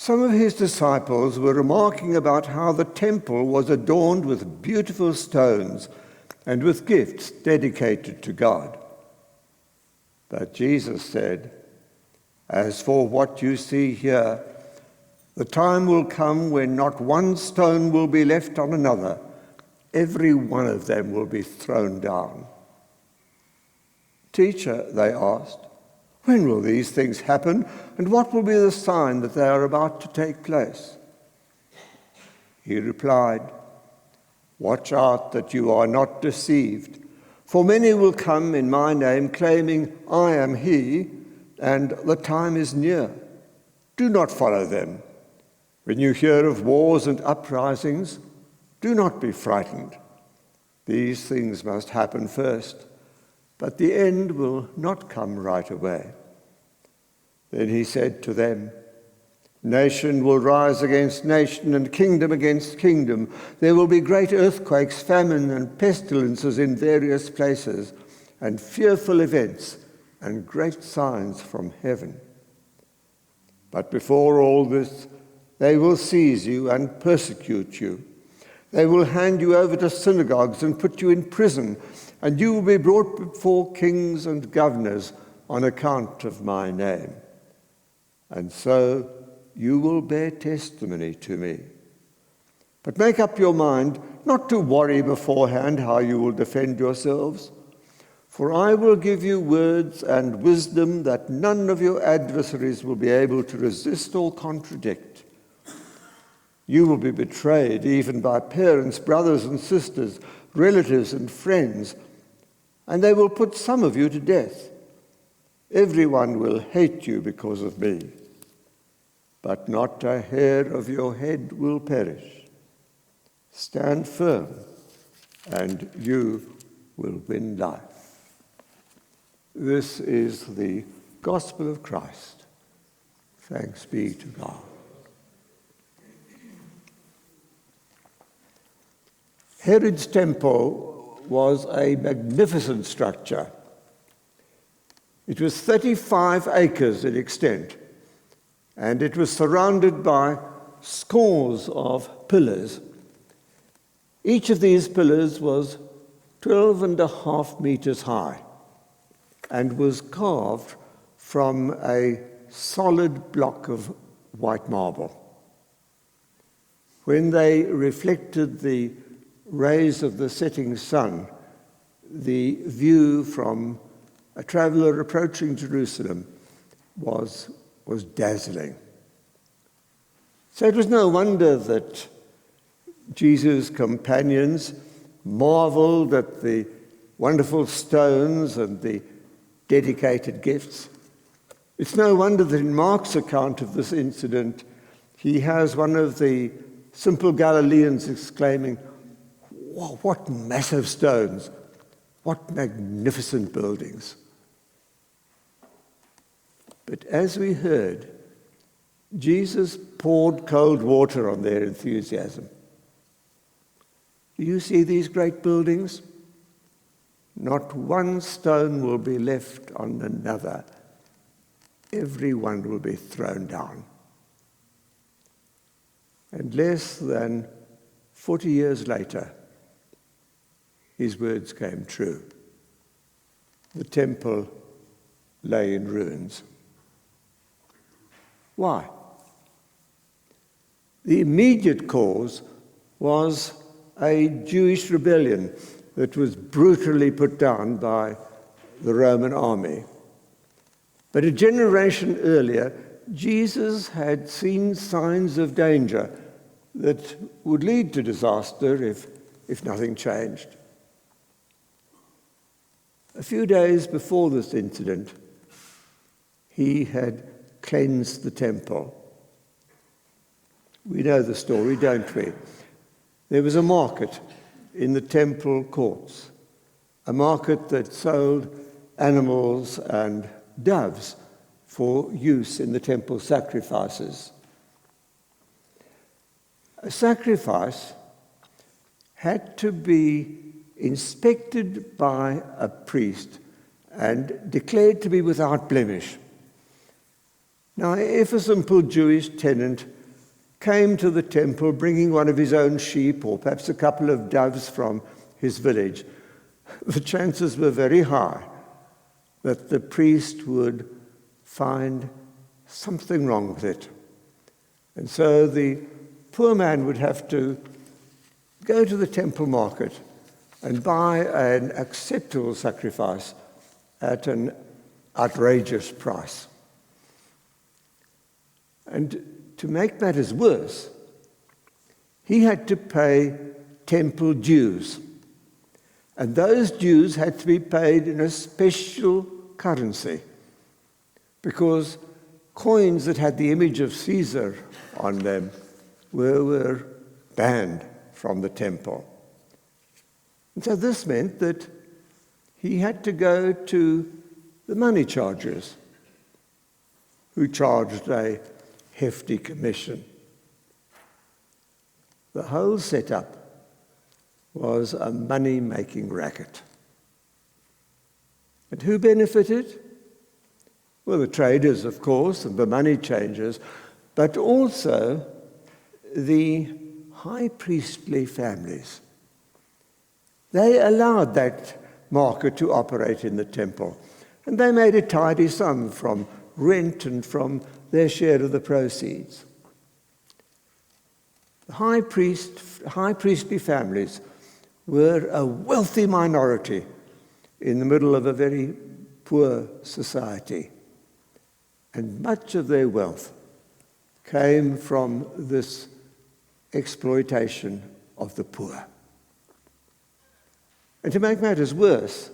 Some of his disciples were remarking about how the temple was adorned with beautiful stones and with gifts dedicated to God. But Jesus said, "As for what you see here, the time will come when not one stone will be left on another. Every one of them will be thrown down." "Teacher," they asked, "when will these things happen, and what will be the sign that they are about to take place?" He replied, "Watch out that you are not deceived, for many will come in my name, claiming, 'I am he,' and 'the time is near.' Do not follow them. When you hear of wars and uprisings, do not be frightened. These things must happen first, but the end will not come right away." Then he said to them, "Nation will rise against nation and kingdom against kingdom. There will be great earthquakes, famine, and pestilences in various places, and fearful events and great signs from heaven. But before all this, they will seize you and persecute you. They will hand you over to synagogues and put you in prison, and you will be brought before kings and governors on account of my name. And so you will bear testimony to me. But make up your mind not to worry beforehand how you will defend yourselves, for I will give you words and wisdom that none of your adversaries will be able to resist or contradict. You will be betrayed even by parents, brothers and sisters, relatives and friends, and they will put some of you to death. Everyone will hate you because of me, but not a hair of your head will perish. Stand firm, and you will win life." This is the gospel of Christ. Thanks be to God. Herod's temple was a magnificent structure. It was 35 acres in extent, and it was surrounded by scores of pillars. Each of these pillars was 12.5 meters high and was carved from a solid block of white marble. When they reflected the rays of the setting sun, the view from a traveller approaching Jerusalem was dazzling. So it was no wonder that Jesus' companions marveled at the wonderful stones and the dedicated gifts. It's no wonder that in Mark's account of this incident, he has one of the simple Galileans exclaiming, "Wow, what massive stones! What magnificent buildings!" But as we heard, Jesus poured cold water on their enthusiasm. Do you see these great buildings? Not one stone will be left on another. Every one will be thrown down. And less than 40 years later, his words came true. The temple lay in ruins. Why? The immediate cause was a Jewish rebellion that was brutally put down by the Roman army. But a generation earlier, Jesus had seen signs of danger that would lead to disaster if nothing changed. A few days before this incident, he had cleansed the temple. We know the story, don't we? There was a market in the temple courts, a market that sold animals and doves for use in the temple sacrifices. A sacrifice had to be inspected by a priest and declared to be without blemish. Now, if a simple Jewish tenant came to the temple bringing one of his own sheep or perhaps a couple of doves from his village, the chances were very high that the priest would find something wrong with it. And so the poor man would have to go to the temple market and buy an acceptable sacrifice at an outrageous price. And to make matters worse, he had to pay temple dues. And those dues had to be paid in a special currency, because coins that had the image of Caesar on them were banned from the temple. And so this meant that he had to go to the money changers, who charged a hefty commission. The whole setup was a money-making racket. And who benefited? Well, the traders, of course, and the money changers, but also the high priestly families. They allowed that market to operate in the temple, and they made a tidy sum from rent and from their share of the proceeds. The high priestly families were a wealthy minority in the middle of a very poor society. And much of their wealth came from this exploitation of the poor. And to make matters worse,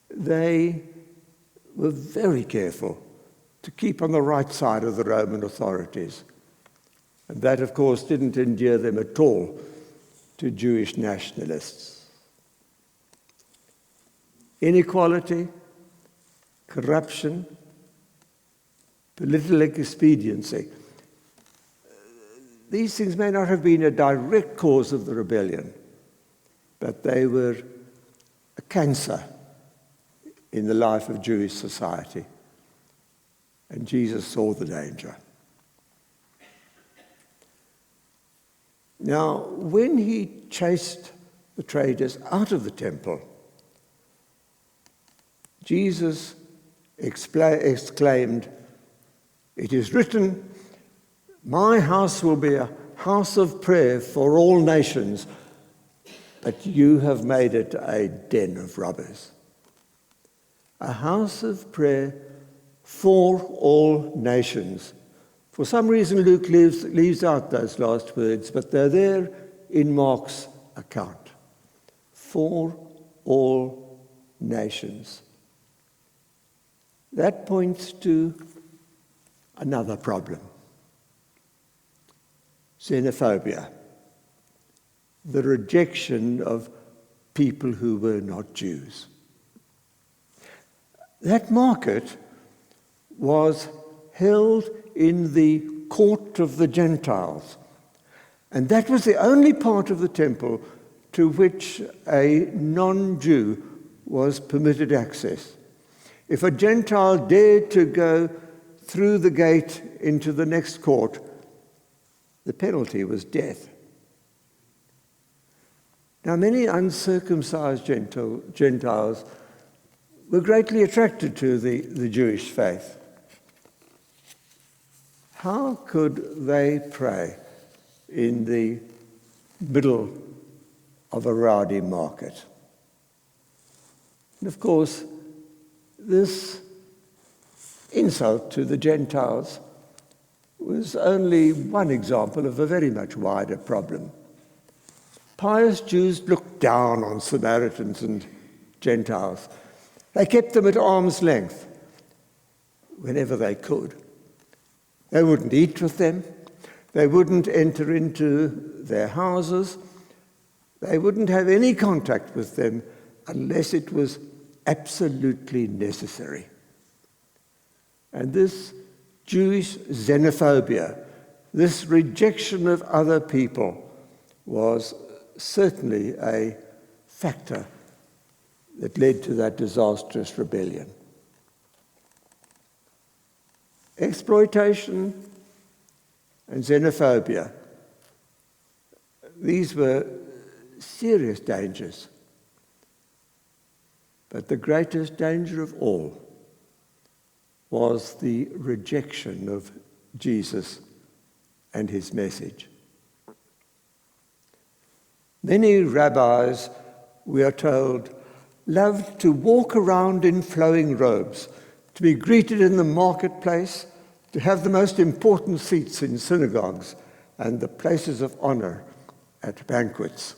they were very careful to keep on the right side of the Roman authorities. And that, of course, didn't endear them at all to Jewish nationalists. Inequality, corruption, political expediency. These things may not have been a direct cause of the rebellion, but they were a cancer in the life of Jewish society. And Jesus saw the danger. Now, when he chased the traders out of the temple, Jesus exclaimed, "It is written, my house will be a house of prayer for all nations, but you have made it a den of robbers." A house of prayer for all nations. For some reason, Luke leaves out those last words, but they're there in Mark's account. For all nations. That points to another problem. Xenophobia. The rejection of people who were not Jews. That market was held in the court of the Gentiles, and that was the only part of the temple to which a non-Jew was permitted access. If a Gentile dared to go through the gate into the next court, the penalty was death. Now, many uncircumcised Gentiles were greatly attracted to the Jewish faith. How could they pray in the middle of a rowdy market? And of course, this insult to the Gentiles was only one example of a very much wider problem. Pious Jews looked down on Samaritans and Gentiles. They kept them at arm's length whenever they could. They wouldn't eat with them. They wouldn't enter into their houses. They wouldn't have any contact with them unless it was absolutely necessary. And this Jewish xenophobia, this rejection of other people, was certainly a factor that led to that disastrous rebellion. Exploitation and xenophobia. These were serious dangers. But the greatest danger of all was the rejection of Jesus and his message. Many rabbis, we are told, loved to walk around in flowing robes, to be greeted in the marketplace, to have the most important seats in synagogues and the places of honor at banquets.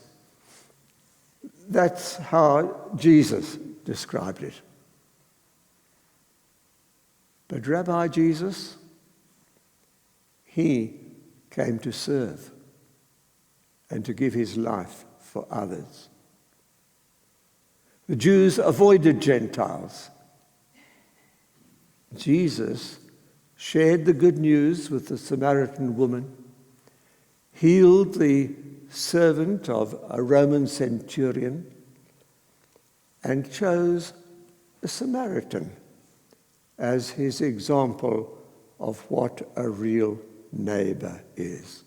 That's how Jesus described it. But Rabbi Jesus, he came to serve and to give his life for others. The Jews avoided Gentiles. Jesus shared the good news with the Samaritan woman, healed the servant of a Roman centurion, and chose a Samaritan as his example of what a real neighbor is.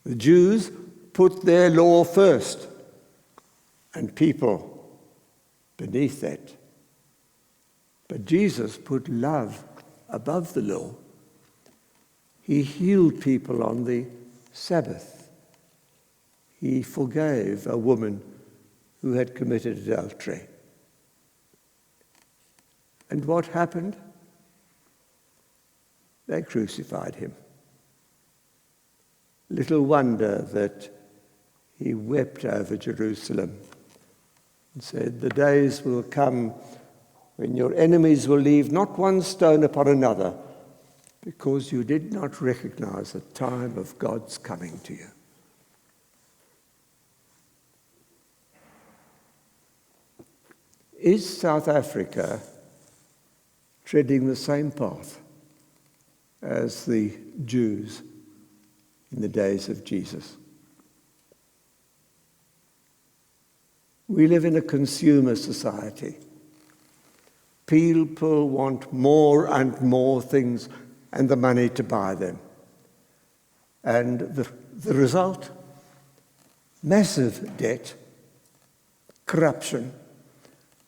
The Jews put their law first, and people beneath that. But Jesus put love above the law. He healed people on the Sabbath. He forgave a woman who had committed adultery. And what happened? They crucified him. Little wonder that he wept over Jerusalem and said, "The days will come when your enemies will leave not one stone upon another, because you did not recognize the time of God's coming to you." Is South Africa treading the same path as the Jews in the days of Jesus? We live in a consumer society. People want more and more things and the money to buy them. And the result? Massive debt, corruption,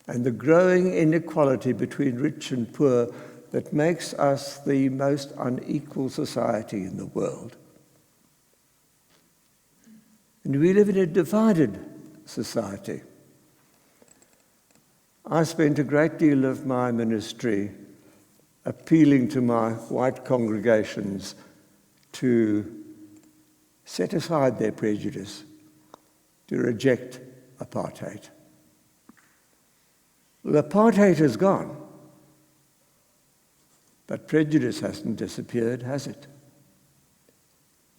and the growing inequality between rich and poor that makes us the most unequal society in the world. And we live in a divided society. I spent a great deal of my ministry appealing to my white congregations to set aside their prejudice, to reject apartheid. Well, apartheid has gone, but prejudice hasn't disappeared, has it?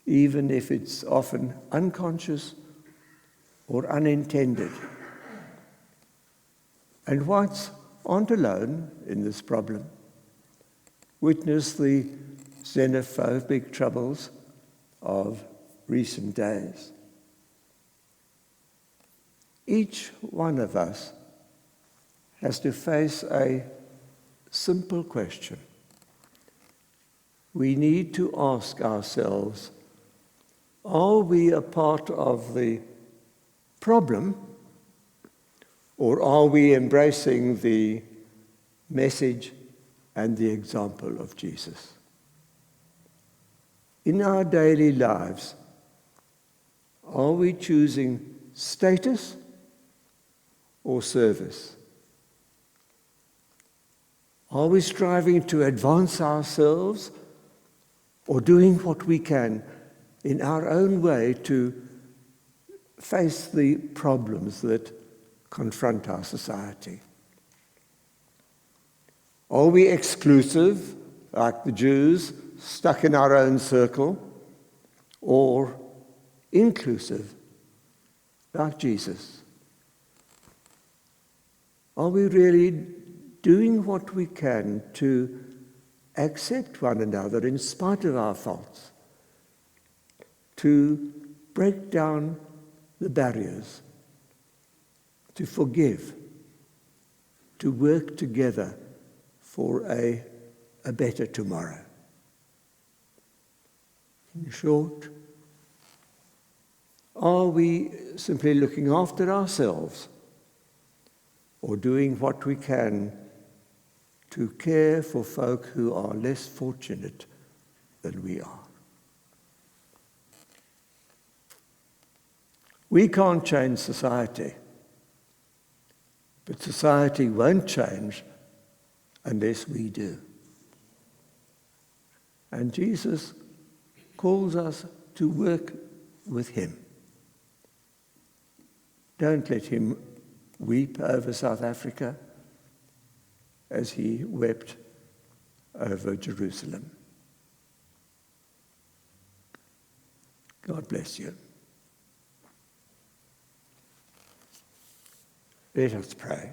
Even if it's often unconscious or unintended. And whites aren't alone in this problem. Witness the xenophobic troubles of recent days. Each one of us has to face a simple question. We need to ask ourselves, are we a part of the problem, or are we embracing the message and the example of Jesus? In our daily lives, are we choosing status or service? Are we striving to advance ourselves or doing what we can in our own way to face the problems that confront our society? Are we exclusive, like the Jews, stuck in our own circle, or inclusive, like Jesus? Are we really doing what we can to accept one another in spite of our faults, to break down the barriers, to forgive, to work together for a better tomorrow? In short, are we simply looking after ourselves or doing what we can to care for folk who are less fortunate than we are? We can't change society, but society won't change unless we do. And Jesus calls us to work with him. Don't let him weep over South Africa as he wept over Jerusalem. God bless you. Let us pray.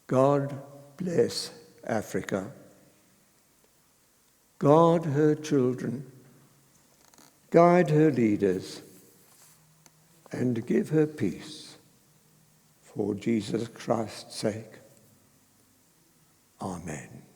God bless Africa. Guard her children, guide her leaders, and give her peace for Jesus Christ's sake. Amen.